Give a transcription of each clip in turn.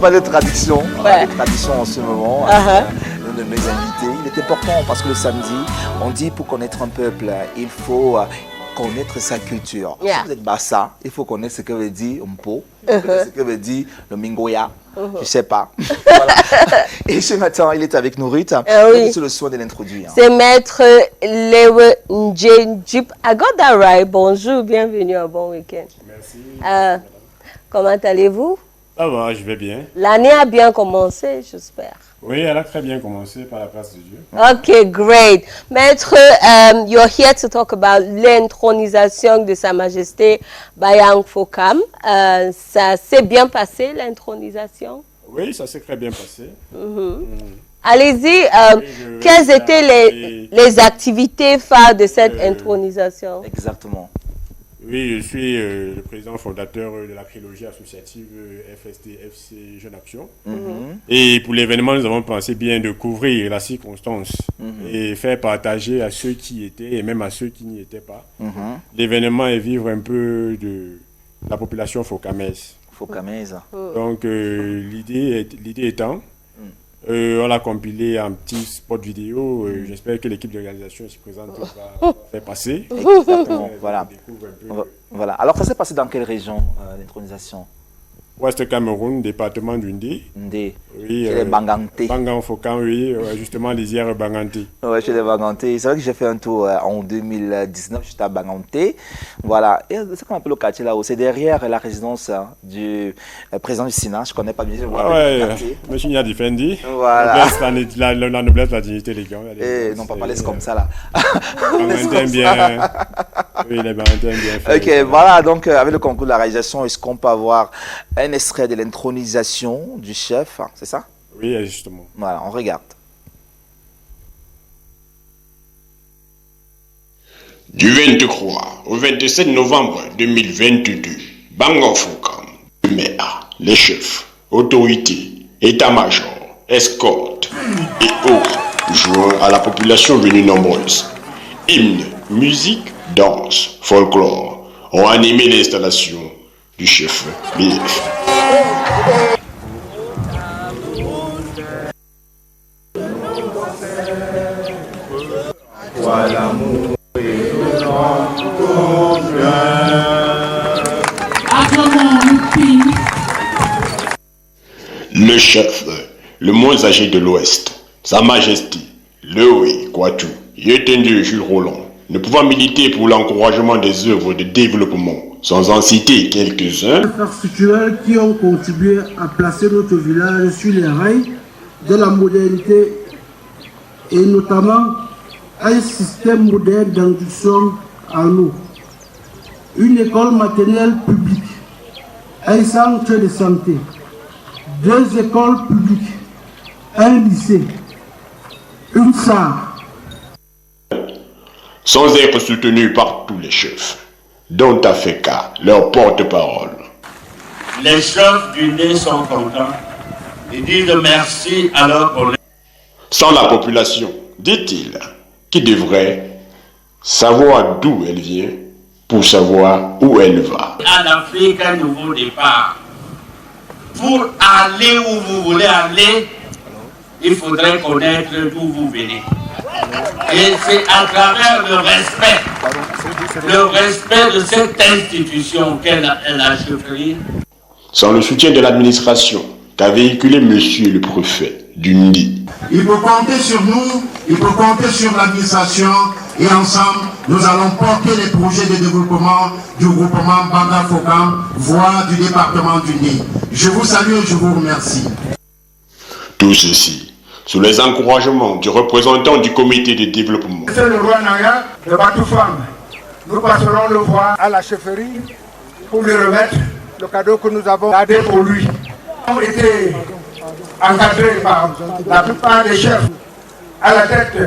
parler de tradition. Ouais. De tradition en ce moment. L'un de mes invités. Il est important parce que le samedi, on dit pour connaître un peuple, il faut connaître sa culture. Si vous êtes Bassa, il faut connaître ce que veut dire Mpo, ce que veut dire le Mingoya. Je ne sais pas. Voilà. Et ce matin, il est avec nous, Ruth. Oui. C'est le soin de l'introduire. C'est Maître Lewe Njip Agodarai. Bonjour, bienvenue, un bon week-end. Merci. Comment allez-vous? Ça va, je vais bien. L'année a bien commencé, j'espère. Oui, elle a très bien commencé par la grâce de Dieu. Ok, great. Maître, you're here to talk about l'intronisation de Sa Majesté Bayang Fokam. Ça s'est bien passé, l'intronisation? Oui, ça s'est très bien passé. Allez-y, quelles étaient les activités phares de cette intronisation? Exactement. Oui, je suis le président fondateur de la trilogie associative FST-FC Jeune Action. Et pour l'événement, nous avons pensé bien de couvrir la circonstance et faire partager à ceux qui y étaient et même à ceux qui n'y étaient pas l'événement et vivre un peu de la population fokamaise. Donc l'idée étant, on l'a compilé en petit spot vidéo. J'espère que l'équipe de réalisation ici présente va faire passer. Exactement. Voilà. Alors, ça s'est passé dans quelle région, l'intronisation? Ouest Cameroun, département du Ndé. Ndé. Oui. Chez les Banganté. Bangan Fokan, oui. Justement, les hier Banganté. Oui, chez les Banganté. C'est vrai que j'ai fait un tour en 2019, j'étais à Banganté. Voilà. Et ce qu'on appelle le quartier là-haut, c'est derrière la résidence du président du Sénat. Je ne connais pas bien. Monsieur Nyadi Fendi. Voilà. La noblesse, la dignité, les gars. Non, pas parler comme ça là. Banganté bien. Oui, les Banganté bien fait. Ok, voilà. Donc, avec le concours de la réalisation, est-ce qu'on peut avoir un extrait de l'intronisation du chef, c'est ça? Oui, justement. Voilà, on regarde. Du 23 au 27 novembre 2022, Bangan Fokam, le maire, les chefs, autorités, état-major, escortes et autres joints à la population venue nombreuse. Hymnes, musique, danse, folklore ont animé l'installation du chef BF. Le chef, le moins âgé de l'Ouest, Sa Majesté, Lewe Kwatou, Yetendu Jules Roland, ne pouvant militer pour l'encouragement des œuvres de développement, sans en citer quelques-uns. Infrastructures qui ont contribué à placer notre village sur les rails de la modernité et notamment un système moderne d'instruction en eau, une école maternelle publique, un centre de santé, 2 écoles publiques, un lycée, une salle. Sans être soutenus par tous les chefs, dont Afeka, leur porte-parole. Les chefs du nez sont contents et disent merci à leurs collègues. Sans la population, dit-il, qui devrait savoir d'où elle vient pour savoir où elle va. En Afrique, un nouveau départ. Pour aller où vous voulez aller, il faudrait connaître d'où vous venez. Et c'est à travers le respect de cette institution qu'est la chefferie. Sans le soutien de l'administration qu'a véhiculé monsieur le préfet du Ndi. Il peut compter sur nous, il peut compter sur l'administration et ensemble, nous allons porter les projets de développement du groupement Bangan Fokam, voire du département du Ndi. Je vous salue et je vous remercie. Tout ceci sous les encouragements du représentant du comité de développement. C'est le roi Naya de Batoufam. Nous passerons le voir à la chefferie pour lui remettre le cadeau que nous avons gardé pour lui. Nous avons été encadrés par la plupart des chefs. À la tête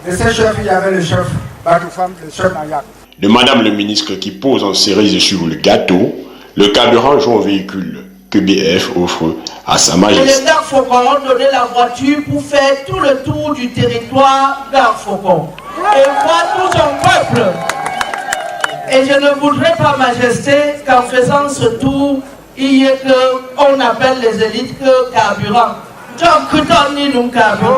de ces chefs, il y avait le chef Batoufam, le chef Naya. De Madame le ministre qui pose en cerise sur le gâteau le carburant joint au véhicule que BF offre à Sa Majesté. Les Garfocon ont donné la voiture pour faire tout le tour du territoire Garfocon et voir tout son peuple. Et je ne voudrais pas, Majesté, qu'en faisant ce tour, il y a que on appelle les élites que carburant. Donc, donnez-nous carburant.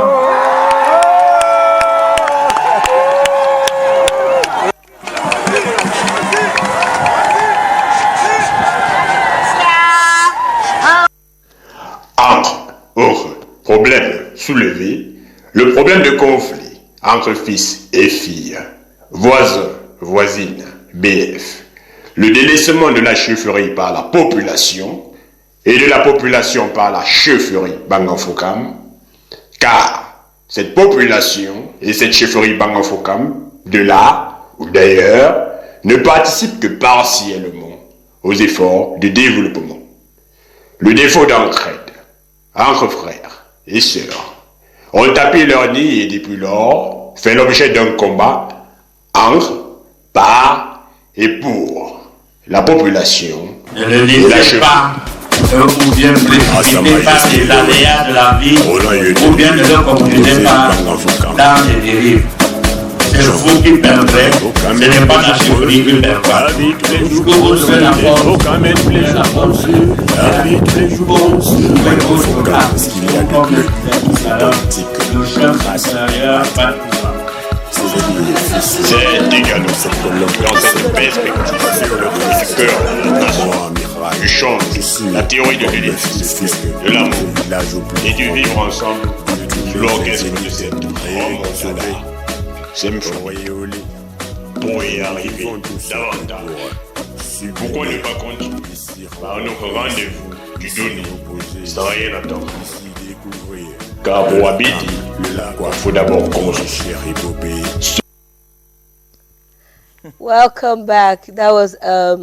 Entre autres problèmes soulevés, le problème de conflit entre fils et filles, voisins, voisines, BF, le délaissement de la chefferie par la population et de la population par la chefferie Banganfokam, car cette population et cette chefferie Banganfokam, de là ou d'ailleurs, ne participent que partiellement aux efforts de développement. Le défaut d'entraide entre frères et sœurs ont tapé leur nid et depuis lors fait l'objet d'un combat entre, par et pour la population. Ne le laissez pas ou bien précipitez par les aléas de la vie ou bien ne le conduisez pas dans les dérives. C'est vous qui perdrez, ce n'est pas la chefferie qui perdra. Vous serez la force, la force, tous les jours, parce qu'il y a de le chef intérieur, pas de pouvoir. C'est également dans cette perspective du cœur de la nation que change la théorie de l'édifice, de l'amour et du vivre ensemble sous l'orchestre de cette remontada. Symphonie pour y arriver davantage. Pourquoi ne pas continuer par notre rendez-vous du donné sans rien attendre? Car pour habiter, il faut d'abord construire. Welcome back. That was a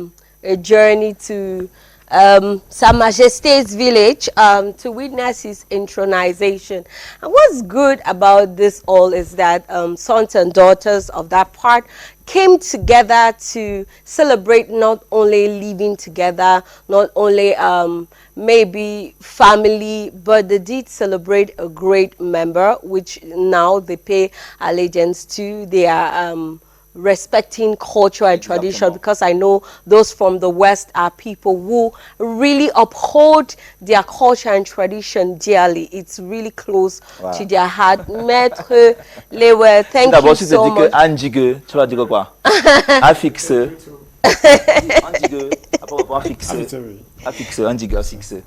journey to Sa Majesty's village to witness his intronization. And what's good about this all is that sons and daughters of that part came together to celebrate not only living together, not only maybe family, but they did celebrate a great member, which now they pay allegiance to. They are respecting culture and tradition, because I know those from the West are people who really uphold their culture and tradition dearly. It's really close to their heart. Maître Lewe, thank you so much. Andigue, tu vas dire quoi? Affixe. Andigue, affixe, andigue, affixe.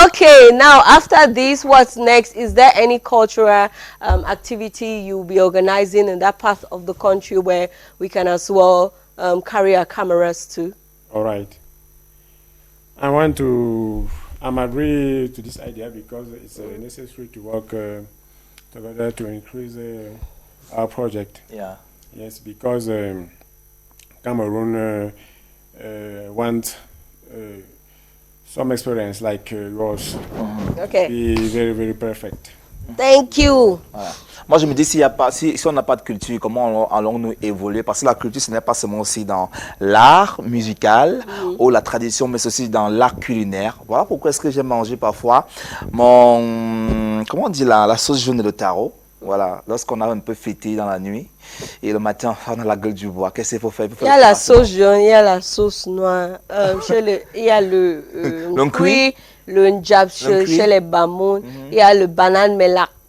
Okay, now after this, what's next? Is there any cultural activity you'll be organizing in that part of the country where we can as well carry our cameras to? All right. I'm agree to this idea because it's necessary to work together to increase our project. Yeah. Yes, because Cameroon wants some experience like yours. Okay. Be very, very perfect. Thank you. Voilà. Moi, je me dis, si on n'a pas de culture, comment allons-nous évoluer? Parce que la culture, ce n'est pas seulement aussi dans l'art musical ou la tradition, mais c'est aussi dans l'art culinaire. Voilà pourquoi est-ce que j'ai mangé parfois comment on dit la sauce jaune de taro. Voilà, lorsqu'on a un peu fêté dans la nuit et le matin, on a la gueule du bois. Qu'est-ce qu'il faut faire? Il y a la sauce jaune, il y a la sauce noire. Il y a le cuit, le njab chez les Bamoun, il y a le banane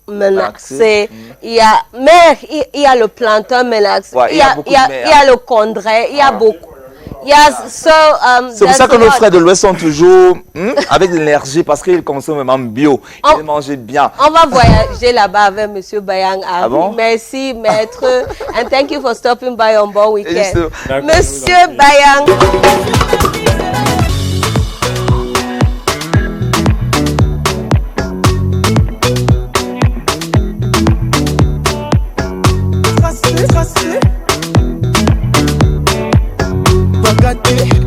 mélaxé, il y a le plantain mélaxé, il y a le condré, il y a beaucoup. C'est pour ça que nos frères de l'Ouest sont toujours avec de l'énergie parce qu'ils consomment vraiment bio. Ils mangent bien. On va voyager là-bas avec M. Bayang. Ah bon? Merci, maître. And thank you for stopping by on Bon Weekend. Monsieur Bayang. Bagate